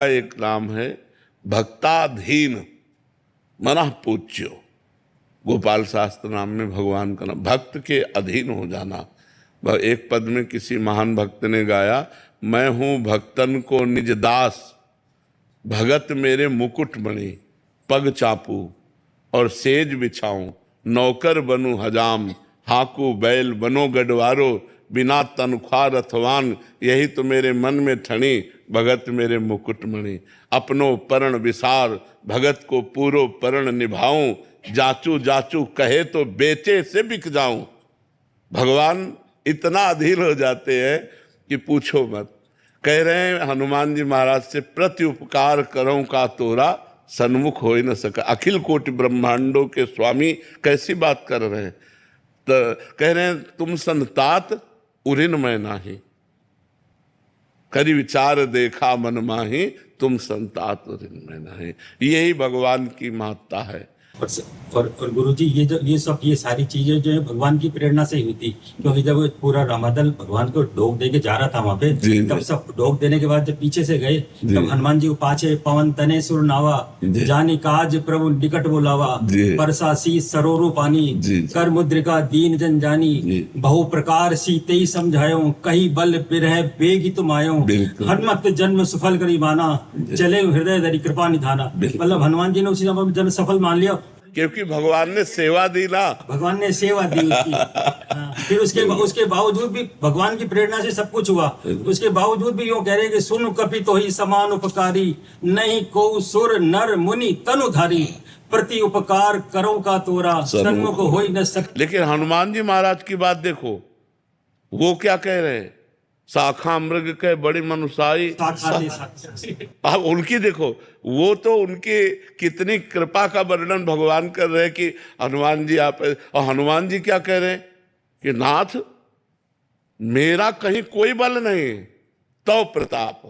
एक नाम है भक्ताधीन मनः पूज्यो। गोपाल शास्त्र नाम में भगवान का नाम, भक्त के अधीन हो जाना। एक पद में किसी महान भक्त ने गाया, मैं हूं भक्तन को निज दास, भगत मेरे मुकुट मणि, पग चापू और सेज बिछाऊं, नौकर बनूं हजाम, हाकू बैल बनो गढ़वारो, बिना तनख्वाह रथवान, यही तो मेरे मन में ठणी, भगत मेरे मुकुट मणि। अपनो परण विसार, भगत को पूरो परण निभाऊं, जाचू जाचू कहे तो बेचे से बिक जाऊं। भगवान इतना अधीर हो जाते हैं कि पूछो मत। कह रहे हैं हनुमान जी महाराज से, प्रति उपकार करूं का तोरा, सन्मुख हो ही न सका। अखिल कोटि ब्रह्मांडों के स्वामी कैसी बात कर रहे हैं। तो कह रहे हैं तुम संतात उरिन मैं नाही, करी विचार देखा मन माही, तुम संतात उरिन मैं नाही। यही भगवान की महत्ता है। और गुरुजी ये सारी चीजें जो है भगवान की प्रेरणा से ही हुई थी, क्योंकि जब पूरा रामादल भगवान को ढोक दे के जा रहा था वहां पे, तब सब ढोक देने के बाद जब पीछे से गए, तब हनुमान जी को पाछे पवन तने सुर नावा, जानी काज प्रभु निकट बोलावा, परसा शीस सरोरु पानी, कर मुद्रिका दीन जन जानी, बहु प्रकार सीते ही समझायो, कही बल बिरह बेगी तुम आयो, हनुमत जन्म सफल करी माना, चले हृदय धरी कृपा निधाना। मतलब हनुमान जी ने उसी समय जन्म सफल मान लिया, क्योंकि भगवान ने सेवा दी ना, भगवान ने सेवा दी उसकी। फिर उसके बावजूद भी भगवान की प्रेरणा से सब कुछ हुआ। उसके बावजूद भी यूं कह रहे कि सुन कपि तो ही समान उपकारी, नहीं को सुर नर मुनि तनुधारी, प्रति उपकार करो का तोरा, सन्मुख हो ही न सक। लेकिन हनुमान जी महाराज की बात देखो, वो क्या कह रहे हैं, शाखा मृग के बड़ी मनुष्याई। अब उनकी देखो, वो तो उनकी कितनी कृपा का वर्णन भगवान कर रहे हैं कि हनुमान जी आप, और हनुमान जी क्या कह रहे हैं कि नाथ मेरा कहीं कोई बल नहीं, तो प्रताप।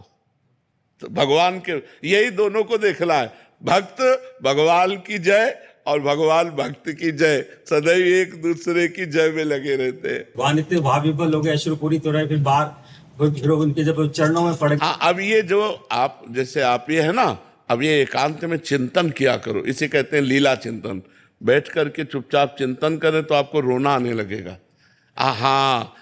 तो भगवान के यही दोनों को देखना है, भक्त भगवान की जय और भगवान भक्त की जय, सदैव एक दूसरे की जय में लगे रहते हैं। भगवान इतने भावविभल हो गए, अश्रुपूरी तो रहे, फिर बाहर उनके जब चरणों में पड़। हाँ, अब ये जो आप जैसे आप ये है ना, अब ये एकांत में चिंतन किया करो, इसे कहते हैं लीला चिंतन। बैठ करके चुपचाप चिंतन करें तो आपको रोना आने लगेगा। हाँ,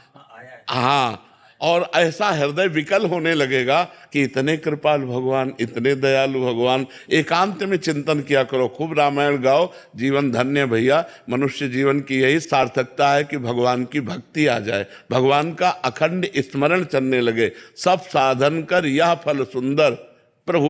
और ऐसा हृदय विकल होने लगेगा कि इतने कृपाल भगवान, इतने दयालु भगवान। एकांत में चिंतन किया करो, खूब रामायण गाओ, जीवन धन्य भैया। मनुष्य जीवन की यही सार्थकता है कि भगवान की भक्ति आ जाए, भगवान का अखंड स्मरण चलने लगे। सब साधन कर यह फल सुंदर,